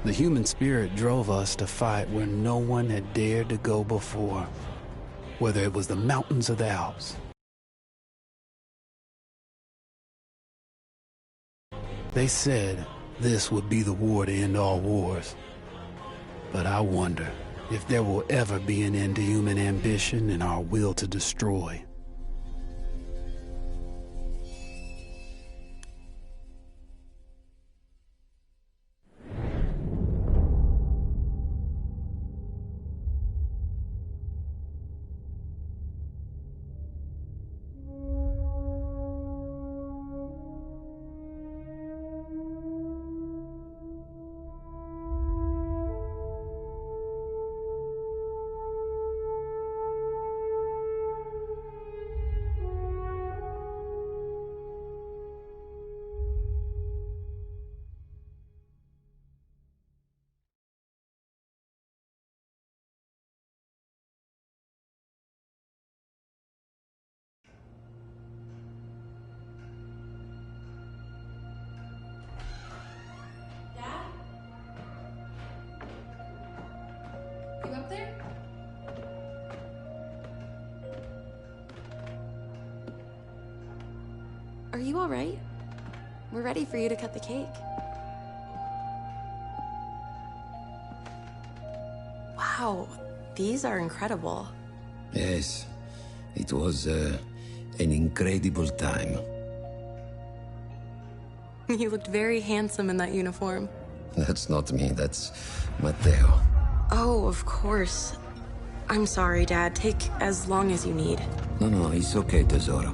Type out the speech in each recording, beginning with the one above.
The human spirit drove us to fight where no one had dared to go before, whether it was the mountains or the Alps. They said this would be the war to end all wars. But I wonder if there will ever be an end to human ambition and our will to destroy. You up there? Are you all right? We're ready for you to cut the cake. Wow, these are incredible. Yes, it was an incredible time. You looked very handsome in that uniform. That's not me, that's Matteo. Oh, of course. I'm sorry, Dad. Take as long as you need. No, it's okay, Tesoro.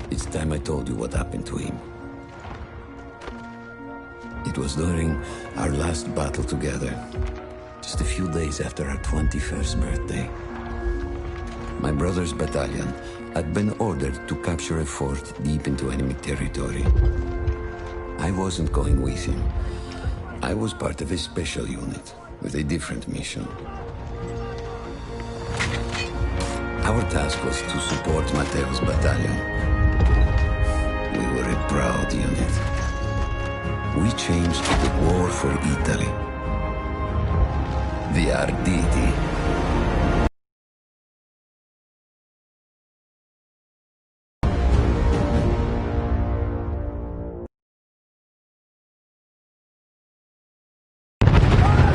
It's time I told you what happened to him. It was during our last battle together, just a few days after our 21st birthday. My brother's battalion had been ordered to capture a fort deep into enemy territory. I wasn't going with him. I was part of a special unit with a different mission. Our task was to support Matteo's battalion. We were a proud unit. We changed the war for Italy. The Arditi.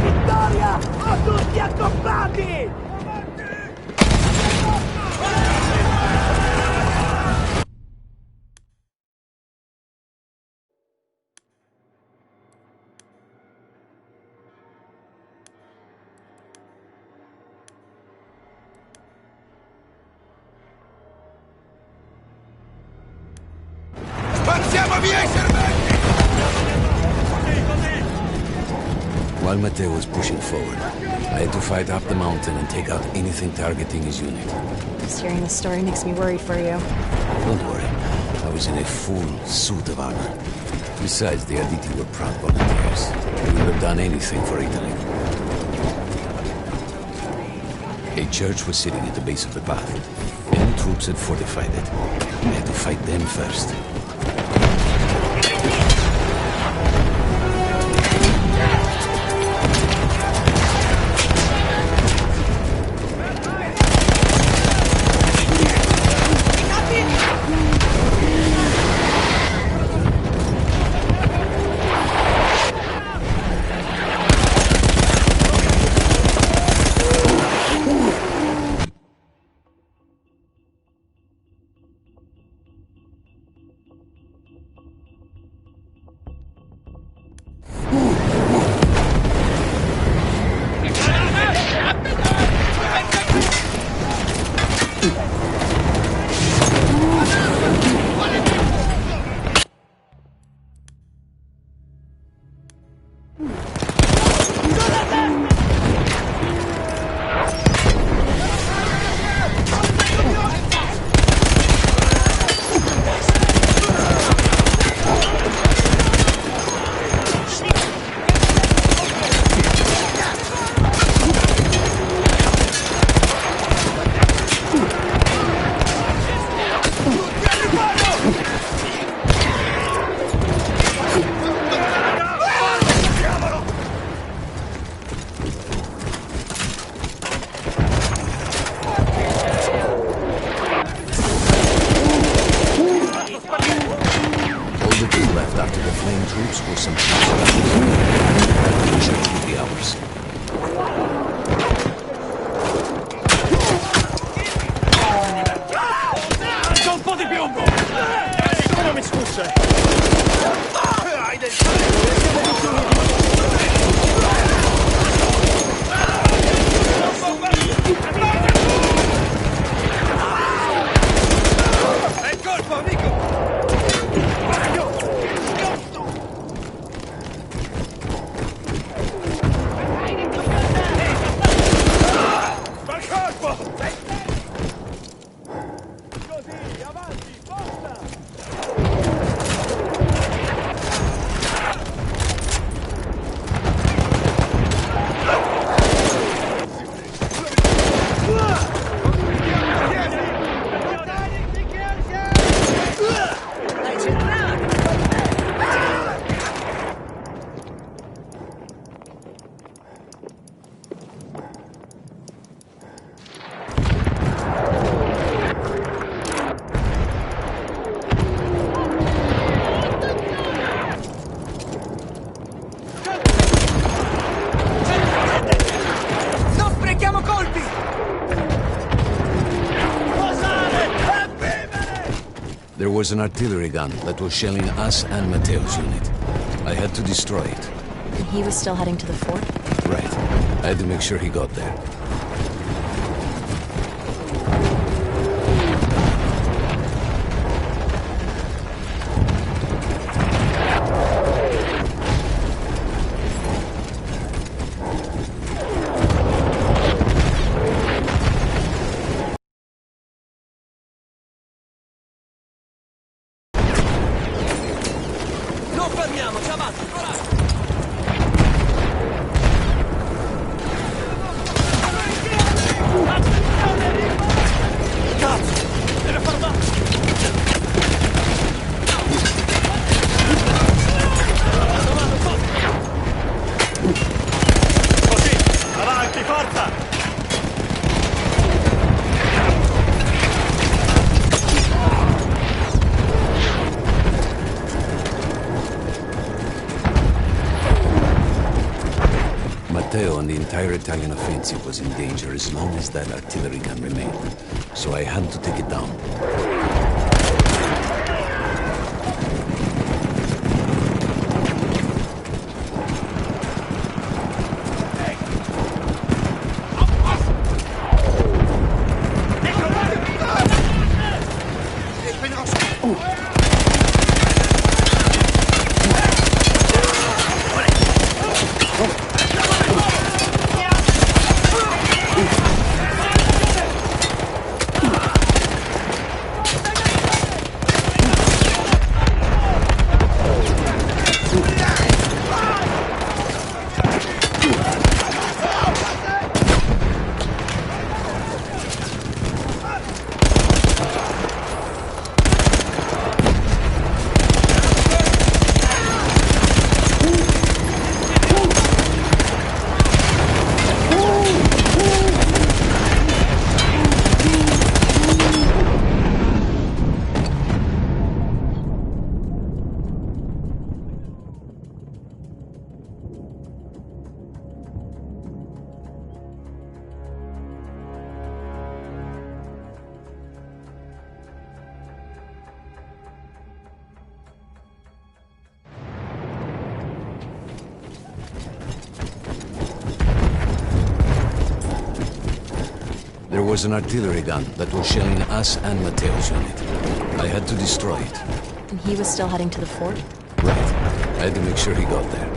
Vittoria a tutti accoppiati! Spazziamo via I serventi! While Matteo was pushing forward, I had to fight up the mountain and take out anything targeting his unit. Just hearing this story makes me worried for you. Don't worry, I was in a full suit of armor. Besides, the Arditi were proud volunteers. They would have done anything for Italy. A church was sitting at the base of the path. Enemy troops had fortified it. We had to fight them first. was an artillery gun that was shelling us and Matteo's unit. I had to destroy it. And he was still heading to the fort? Right. I had to make sure he got there. Non fermiamoci, avanti, coraggio! Cazzo! Deve far male! Così! Avanti, forza! Matteo and the entire Italian offensive was in danger as long as that artillery gun remained. So I had to take it down. There was an artillery gun that was shelling us and Matteo's unit. I had to destroy it. And he was still heading to the fort? Right. I had to make sure he got there.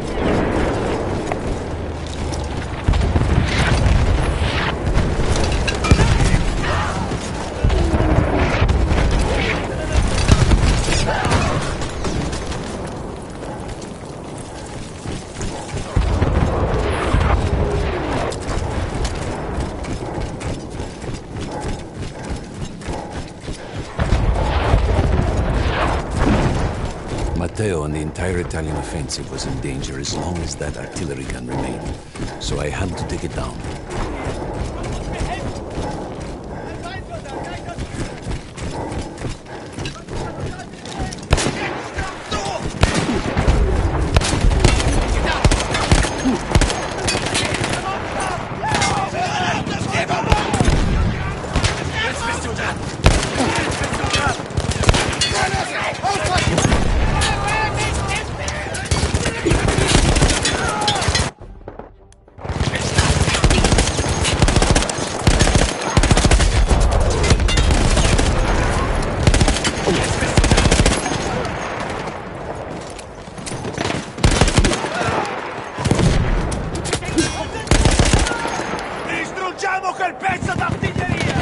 Matteo and the entire Italian offensive was in danger as long as that artillery gun remained. So I had to take it down. Distruggiamo quel pezzo d'artiglieria!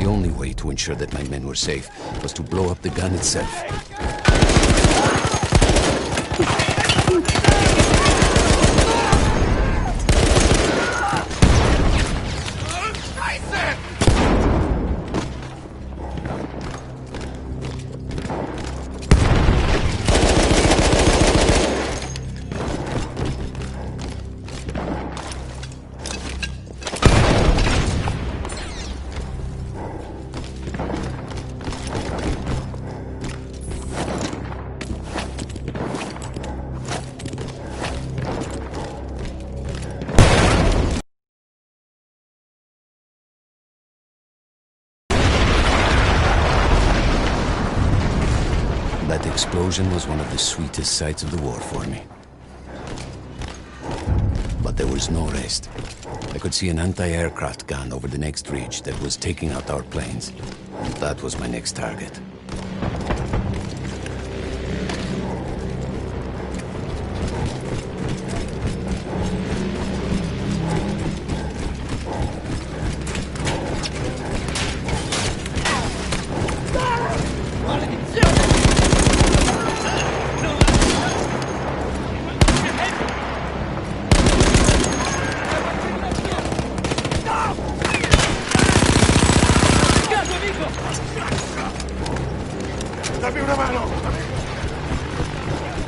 The only way to ensure that my men were safe was to blow up the gun itself. That explosion was one of the sweetest sights of the war for me. But there was no rest. I could see an anti-aircraft gun over the next ridge that was taking out our planes. That was my next target.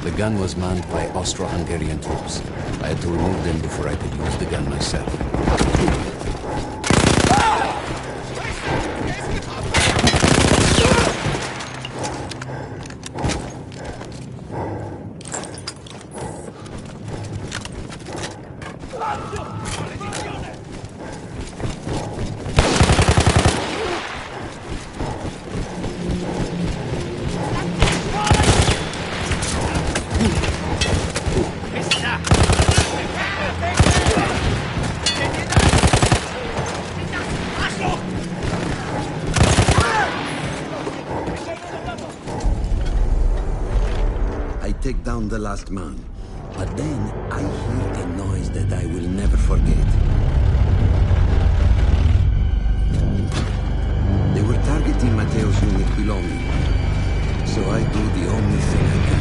The gun was manned by Austro-Hungarian troops. I had to remove them before I could use the gun myself. I take down the last man, but then I hear a noise that I will never forget. They were targeting Matteo's unit below me, so I do the only thing I can.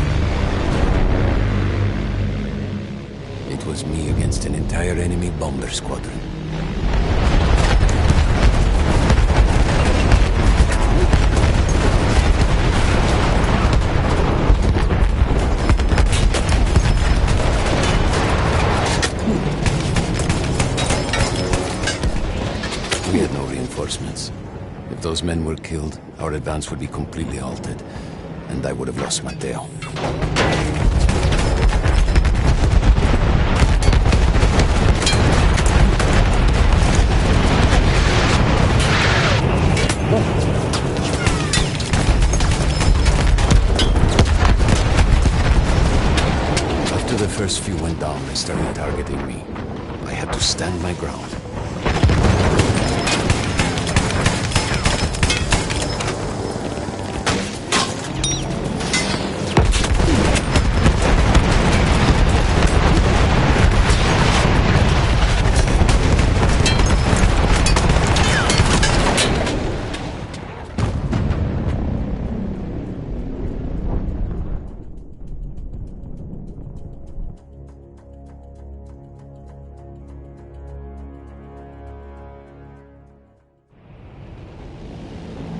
It was me against an entire enemy bomber squadron. We had no reinforcements. If those men were killed, our advance would be completely halted, and I would have lost Matteo. After the first few went down, they started targeting me. I had to stand my ground.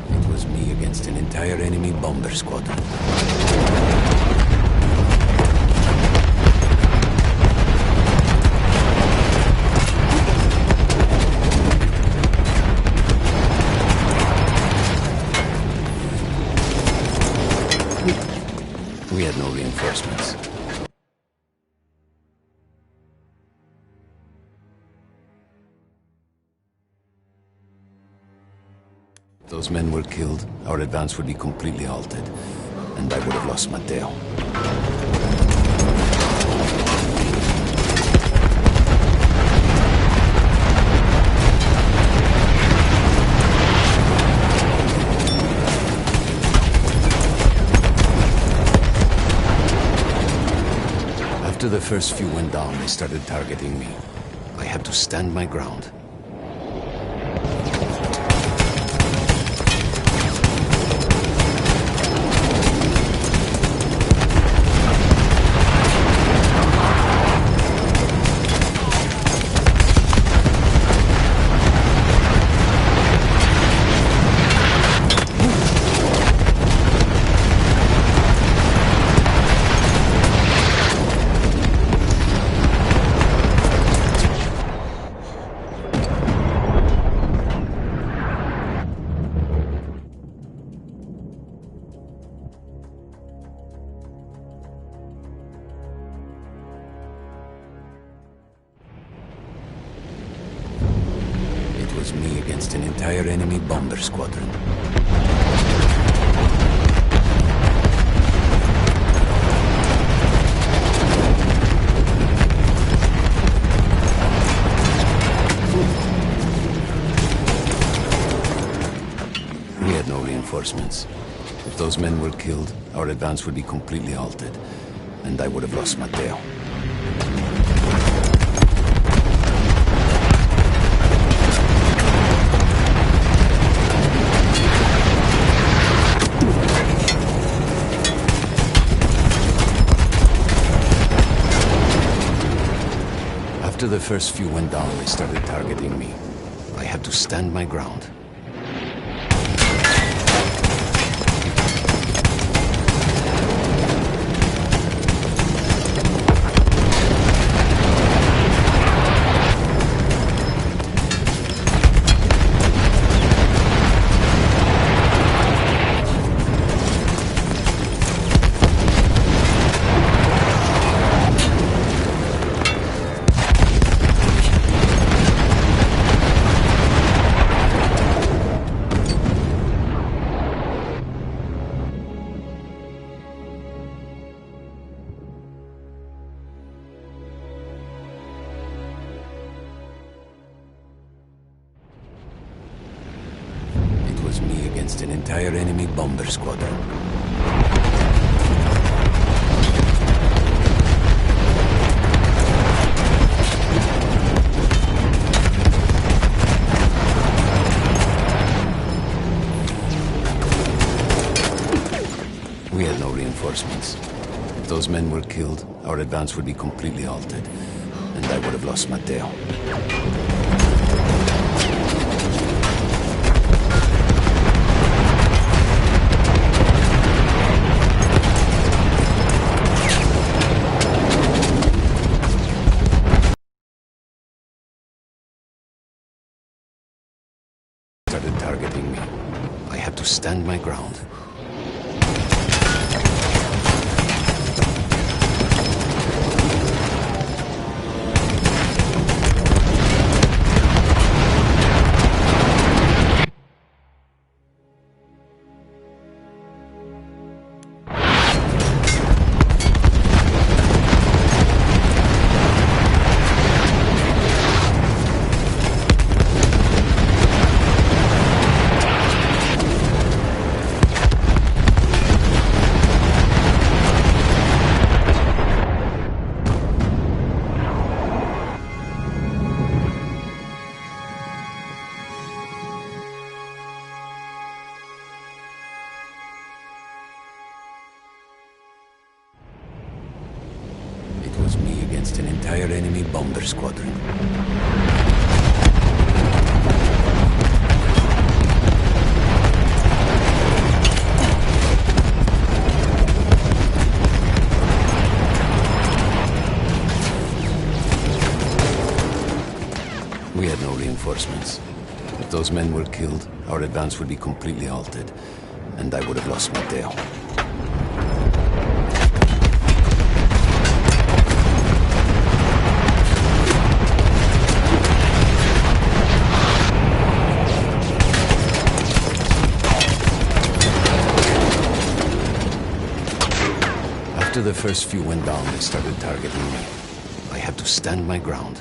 It was me against an entire enemy bomber squadron. We had no reinforcements. If those men were killed, our advance would be completely halted, and I would have lost Matteo. After the first few went down, they started targeting me. I had to stand my ground. entire enemy bomber squadron. We had no reinforcements. If those men were killed, our advance would be completely halted, and I would have lost Matteo. After the first few went down, they started targeting me. I had to stand my ground. Me against an entire enemy bomber squadron. We had no reinforcements. If those men were killed, our advance would be completely halted, and I would have lost Matteo. Started targeting me. I had to stand my ground. It was me against an entire enemy bomber squadron. We had no reinforcements. If those men were killed, our advance would be completely halted, and I would have lost Matteo. After the first few went down, they started targeting me. I had to stand my ground.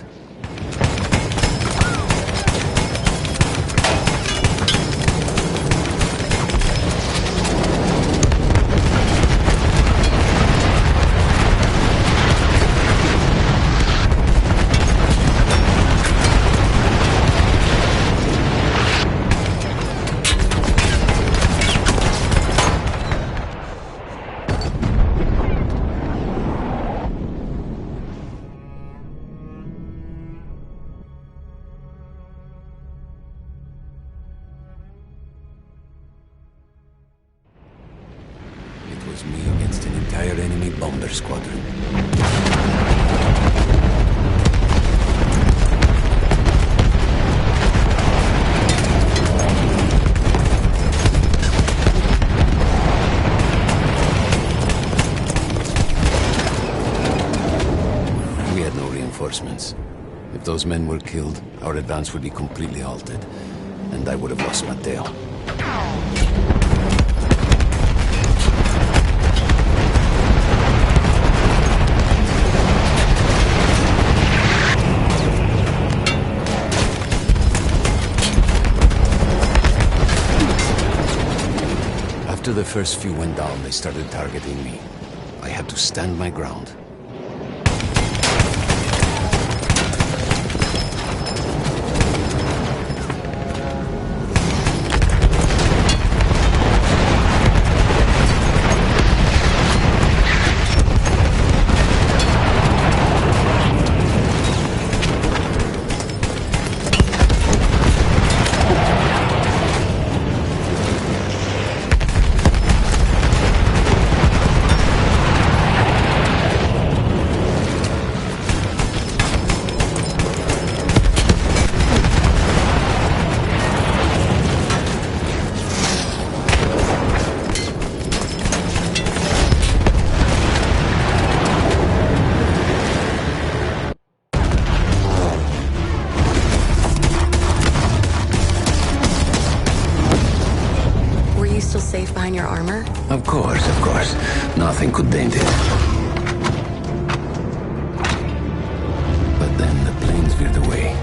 It was me against an entire enemy bomber squadron. We had no reinforcements. If those men were killed, our advance would be completely halted, and I would have lost Matteo. After the first few went down, they started targeting me. I had to stand my ground. Safe behind your armor? Of course, of course. Nothing could dent it. But then the planes veered away.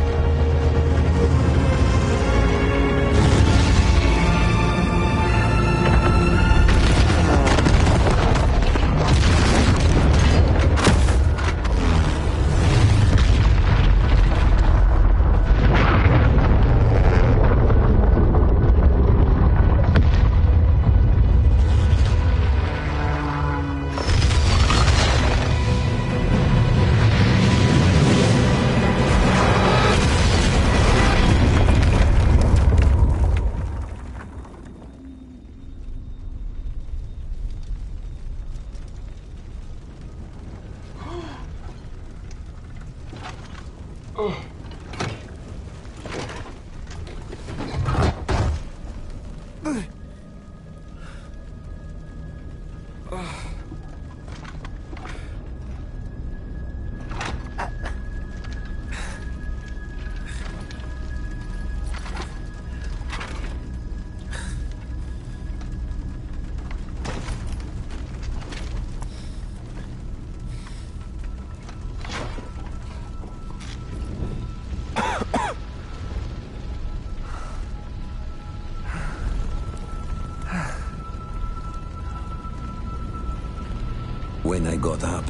When I got up,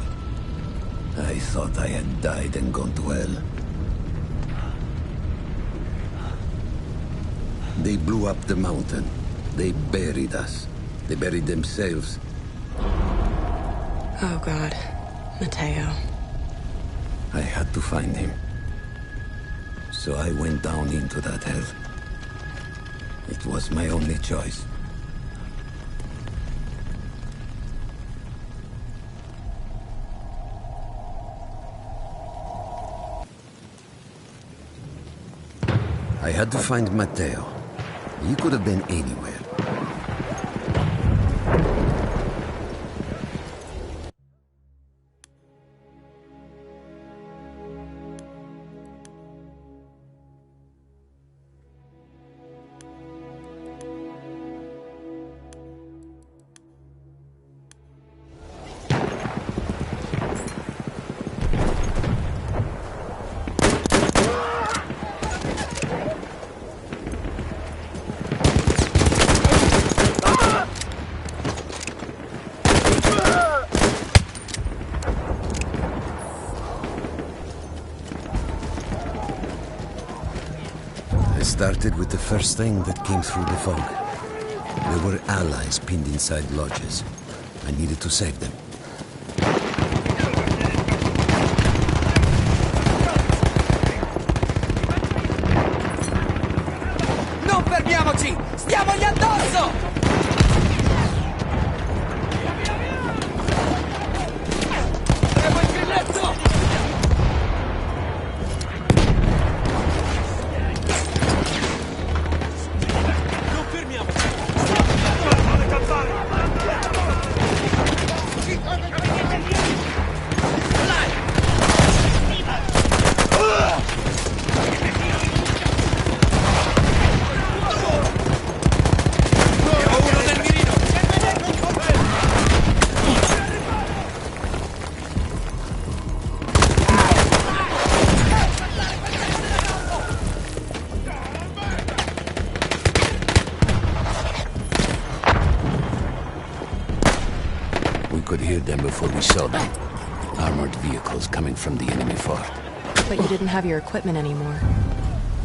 I thought I had died and gone to hell. They blew up the mountain. They buried us. They buried themselves. Oh, God. Matteo. I had to find him. So I went down into that hell. It was my only choice. I had to find Matteo. He could have been anywhere. I started with the first thing that came through the fog. There were allies pinned inside lodges. I needed to save them. Non fermiamoci! Stiamogli addosso! Devo il grilletto! Non fermiamoci! Fate cazzare! could hear them before we saw them. Armored vehicles coming from the enemy fort. But you didn't have your equipment anymore.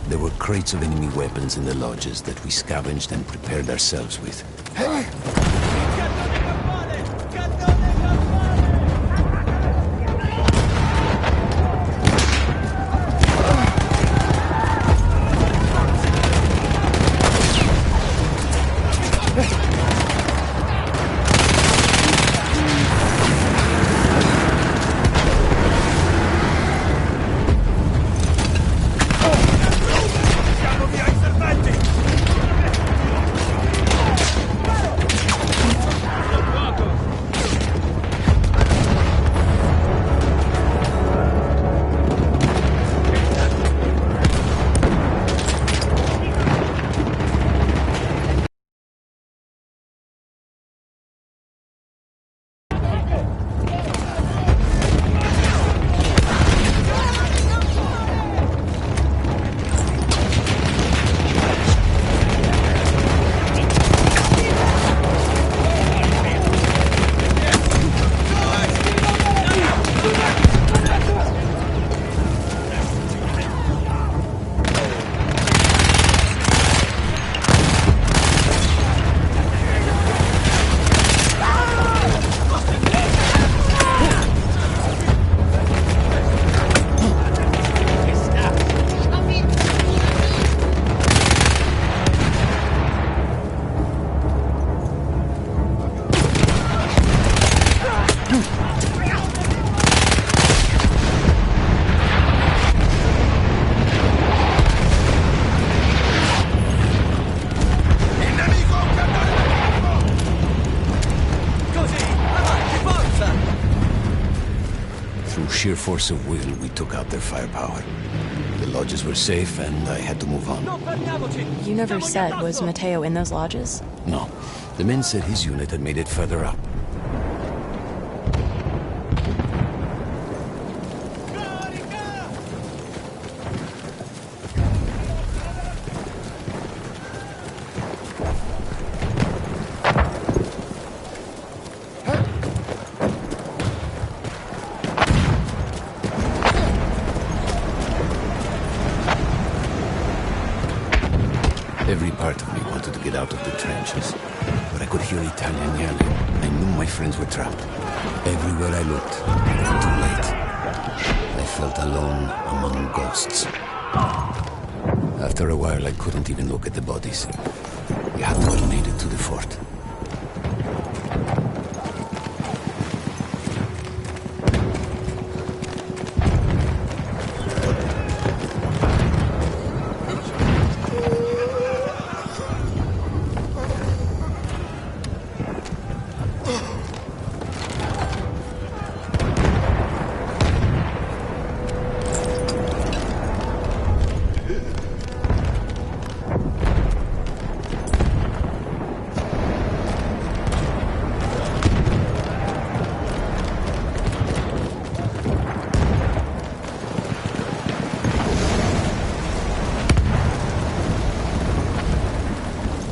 There were crates of enemy weapons in the lodges that we scavenged and prepared ourselves with. Through sheer force of will, we took out their firepower. The lodges were safe, and I had to move on. You never said, was Matteo in those lodges? No. The men said his unit had made it further up. Every part of me wanted to get out of the trenches, but I could hear Italian yelling. I knew my friends were trapped. Everywhere I looked, too late. I felt alone among ghosts. After a while, I couldn't even look at the bodies. We had to have made it to the fort.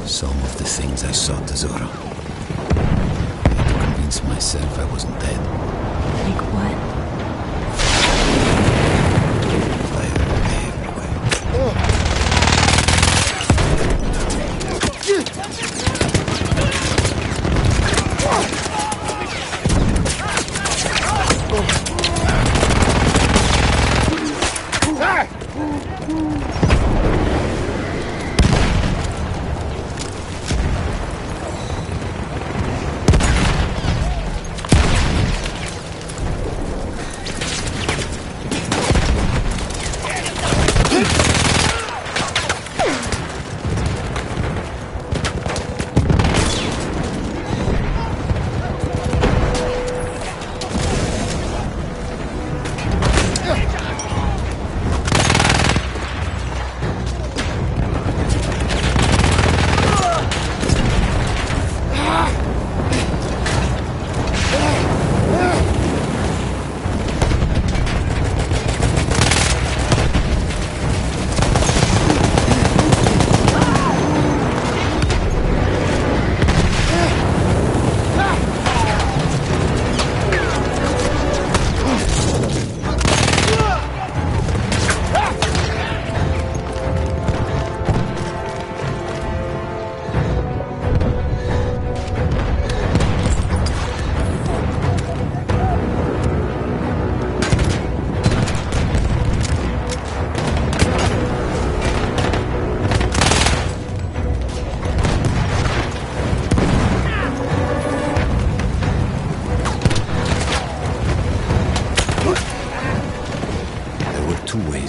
Some of the things I saw, Tesoro. I had to convince myself I wasn't dead. Like what? Fire everywhere.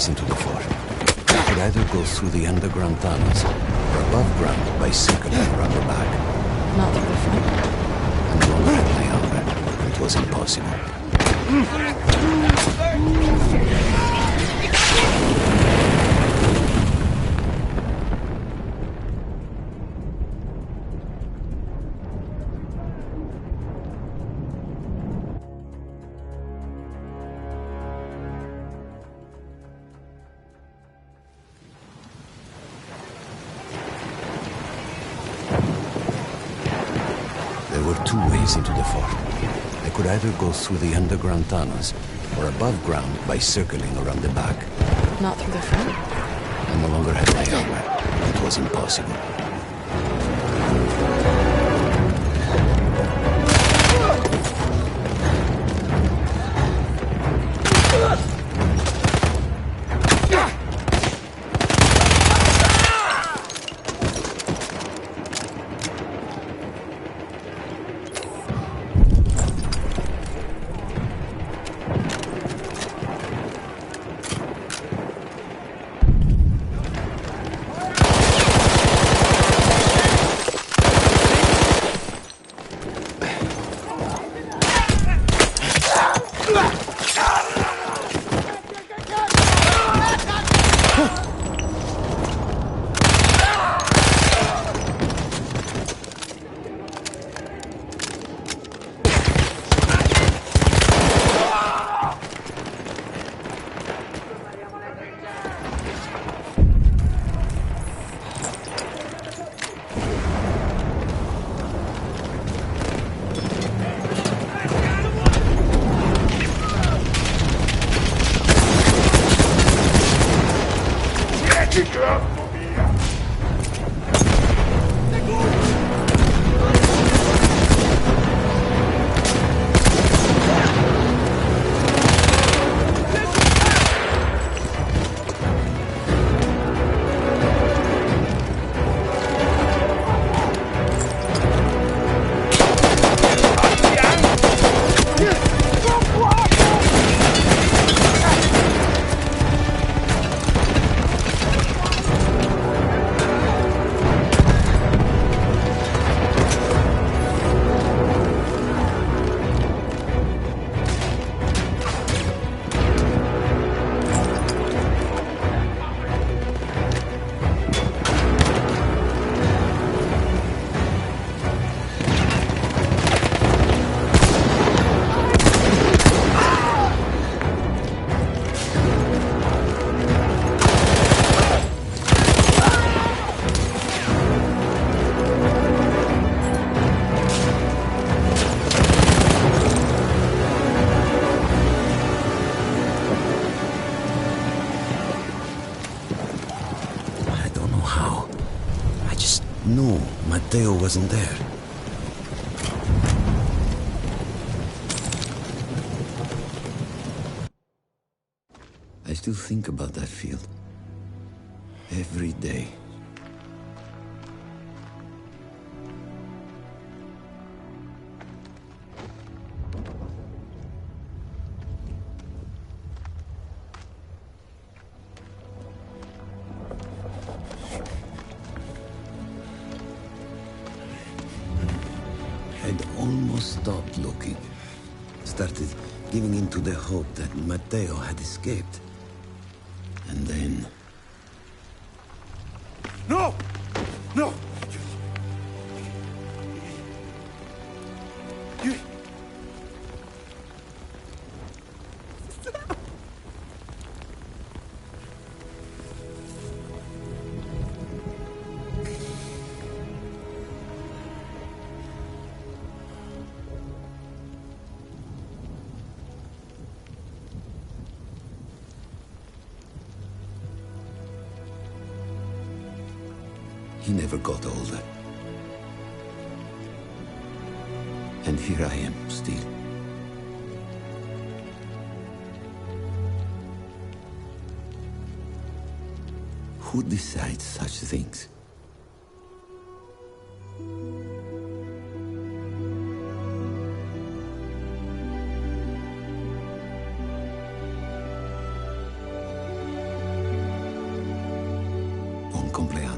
ways into the fort. I could either go through the underground tunnels or above ground by circling around the back. Not through the front. I no longer had my armor. It was impossible. There were two ways into the fort. I could either go through the underground tunnels or above ground by circling around the back. Not through the front. I no longer had my armor. It was impossible. No, Matteo wasn't there. I still think about that field. Every day. I'd almost stopped looking. Started giving in to the hope that Matteo had escaped. And then... No! No! He never got older. And here I am, still. Who decides such things? compleanno.